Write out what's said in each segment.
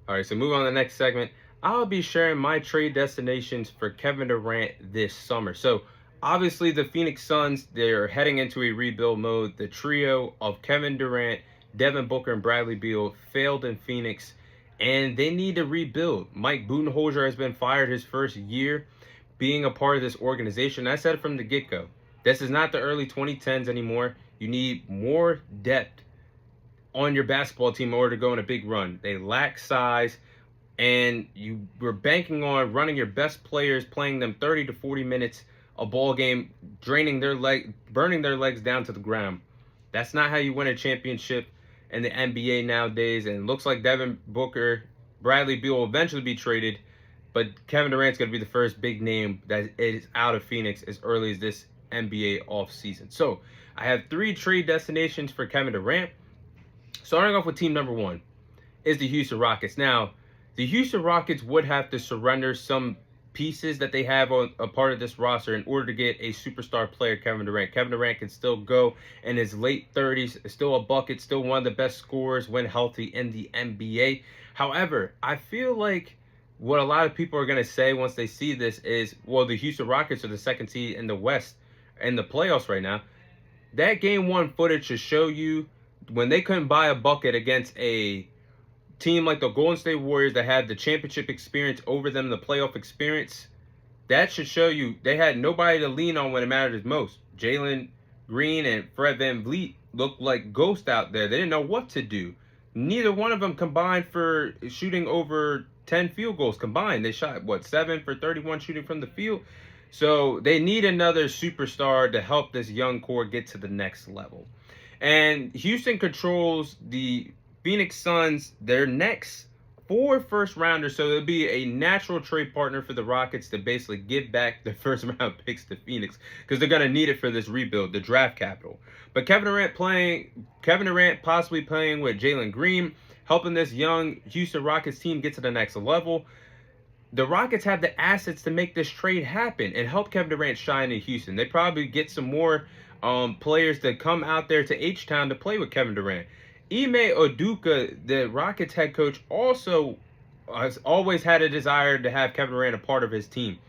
All right, so move on to the next segment. I'll be sharing my trade destinations for Kevin Durant this summer. So, obviously, the Phoenix Suns, they're heading into a rebuild mode. The trio of Kevin Durant, Devin Booker, and Bradley Beal failed in Phoenix, and they need to rebuild. Mike Budenholzer has been fired his first year being a part of this organization. I said it from the get-go. This is not the early 2010s anymore. You need more depth on your basketball team in order to go on a big run. They lack size, and you were banking on running your best players, playing them 30 to 40 minutes a ball game, burning their legs down to the ground. That's not how you win a championship in the NBA nowadays. And it looks like Devin Booker, Bradley Beal will eventually be traded, but Kevin Durant's going to be the first big name that is out of Phoenix as early as this NBA offseason. So I have 3 trade destinations for Kevin Durant. Starting off with team number 1 is the Houston Rockets. Now, the Houston Rockets would have to surrender some pieces that they have on a part of this roster in order to get a superstar player, Kevin Durant. Kevin Durant can still go in his late 30s, still a bucket, still one of the best scorers when healthy in the NBA. However, I feel like what a lot of people are going to say once they see this is, well, the Houston Rockets are the second seed in the West in the playoffs right now. That game 1 footage should show you when they couldn't buy a bucket against a team like the Golden State Warriors that had the championship experience over them, the playoff experience. That should show you they had nobody to lean on when it mattered most. Jalen Green and Fred VanVleet looked like ghosts out there. They didn't know what to do. Neither one of them combined for shooting over 10 field goals combined. They shot, 7 for 31 shooting from the field? So they need another superstar to help this young core get to the next level. And Houston controls the Phoenix Suns, their next 4 first-rounders, so it'll be a natural trade partner for the Rockets to basically give back the first-round picks to Phoenix because they're going to need it for this rebuild, the draft capital. But Kevin Durant possibly playing with Jalen Green, helping this young Houston Rockets team get to the next level. The Rockets have the assets to make this trade happen and help Kevin Durant shine in Houston. They probably get some more players to come out there to H-Town to play with Kevin Durant. Ime Udoka, the Rockets head coach, also has always had a desire to have Kevin Durant a part of his team.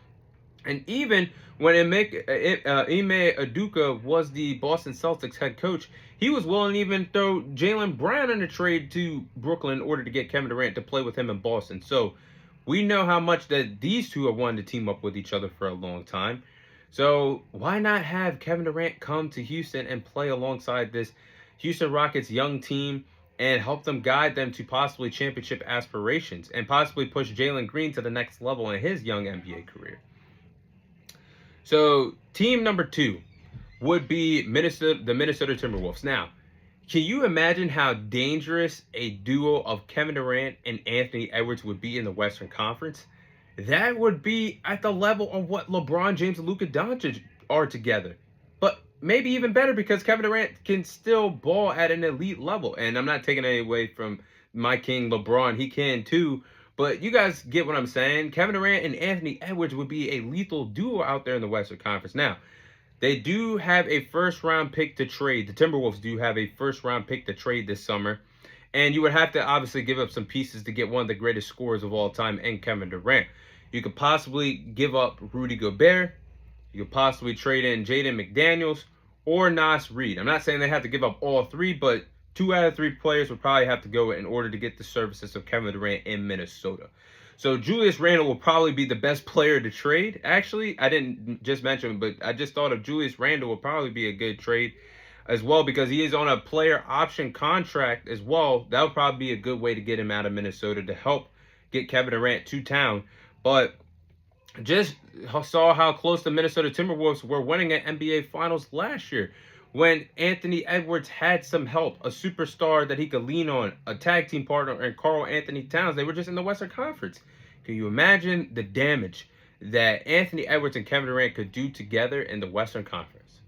And even when Ime Udoka was the Boston Celtics head coach, he was willing to even throw Jaylen Brown in a trade to Brooklyn in order to get Kevin Durant to play with him in Boston. So we know how much that these two have wanted to team up with each other for a long time. So why not have Kevin Durant come to Houston and play alongside this Houston Rockets young team and help them guide them to possibly championship aspirations and possibly push Jalen Green to the next level in his young NBA career. So team number 2 would be the Minnesota Timberwolves. Now, can you imagine how dangerous a duo of Kevin Durant and Anthony Edwards would be in the Western Conference? That would be at the level of what LeBron James and Luka Doncic are together. But maybe even better because Kevin Durant can still ball at an elite level. And I'm not taking any away from my king LeBron. He can too. But you guys get what I'm saying. Kevin Durant and Anthony Edwards would be a lethal duo out there in the Western Conference. Now, they do have a first-round pick to trade. The Timberwolves do have a first-round pick to trade this summer. And you would have to obviously give up some pieces to get one of the greatest scorers of all time in Kevin Durant. You could possibly give up Rudy Gobert. You could possibly trade in Jaden McDaniels or Nas Reed. I'm not saying they have to give up all 3, but 2 out of 3 players would probably have to go in order to get the services of Kevin Durant in Minnesota. So Julius Randle will probably be the best player to trade. Actually, I didn't just mention, but I just thought of Julius Randle will probably be a good trade as well because he is on a player option contract as well. That would probably be a good way to get him out of Minnesota to help get Kevin Durant to town. But just saw how close the Minnesota Timberwolves were winning at NBA Finals last year when Anthony Edwards had some help, a superstar that he could lean on, a tag team partner, and Karl Anthony Towns. They were just in the Western Conference. Can you imagine the damage that Anthony Edwards and Kevin Durant could do together in the Western Conference?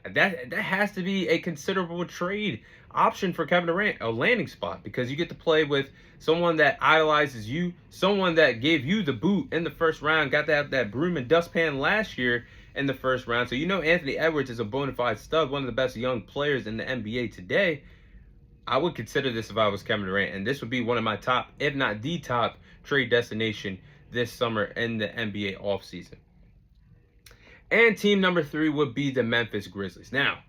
That has to be a considerable trade option for Kevin Durant, a landing spot, because you get to play with someone that idolizes you, someone that gave you the boot in the first round, got to have that broom and dustpan last year in the first round. So you know Anthony Edwards is a bona fide stud, one of the best young players in the NBA today. I would consider this if I was Kevin Durant, and this would be one of my top, if not the top, trade destination this summer in the NBA offseason. And team number 3 would be the Memphis Grizzlies. Now,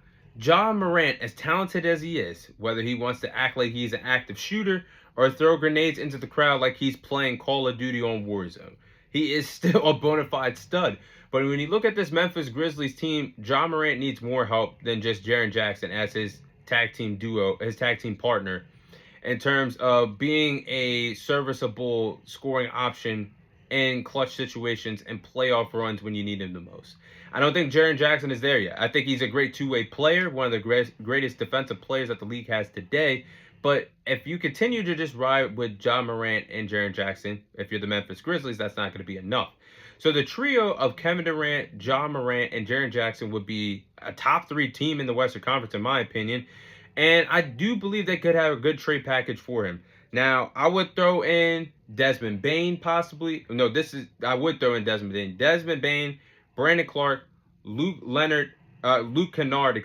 Ja Morant, as talented as he is, whether he wants to act like he's an active shooter or throw grenades into the crowd like he's playing Call of Duty on Warzone, he is still a bona fide stud. But when you look at this Memphis Grizzlies team, Ja Morant needs more help than just Jaren Jackson as his tag team duo, his tag team partner, in terms of being a serviceable scoring option in clutch situations and playoff runs when you need him the most. I don't think Jaren Jackson is there yet. I think he's a great two-way player, one of the greatest defensive players that the league has today. But if you continue to just ride with Ja Morant and Jaren Jackson, if you're the Memphis Grizzlies, that's not going to be enough. So the trio of Kevin Durant, Ja Morant, and Jaren Jackson would be a top 3 team in the Western Conference, in my opinion. And I do believe they could have a good trade package for him. Now, I would throw in Desmond Bane, possibly. No, I would throw in Desmond Bane, Brandon Clark, Luke Kennard,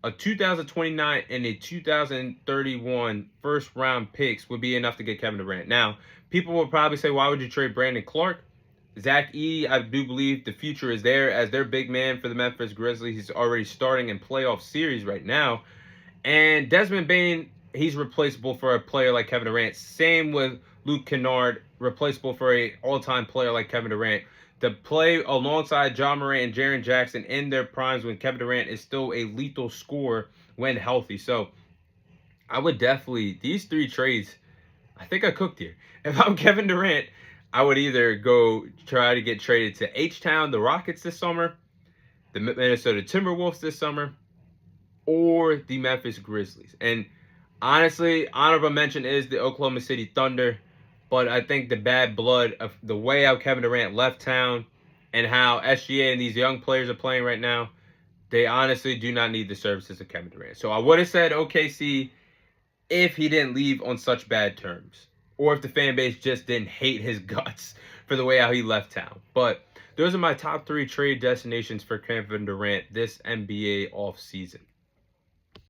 a 2029 and a 2031 first round picks would be enough to get Kevin Durant. Now, people will probably say, why would you trade Brandon Clark? Zach Edey, I do believe the future is there as their big man for the Memphis Grizzlies. He's already starting in playoff series right now. And Desmond Bane, he's replaceable for a player like Kevin Durant. Same with Luke Kennard, replaceable for an all-time player like Kevin Durant. To play alongside Ja Morant and Jaren Jackson in their primes when Kevin Durant is still a lethal scorer when healthy. So I would definitely, these 3 trades, I think I cooked here. If I'm Kevin Durant, I would either go try to get traded to H-Town, the Rockets this summer, the Minnesota Timberwolves this summer, or the Memphis Grizzlies. And honestly, honorable mention is the Oklahoma City Thunder. But I think the bad blood of the way how Kevin Durant left town and how SGA and these young players are playing right now, they honestly do not need the services of Kevin Durant. So I would have said OKC if he didn't leave on such bad terms, or if the fan base just didn't hate his guts for the way how he left town. But those are my top 3 trade destinations for Kevin Durant this NBA offseason.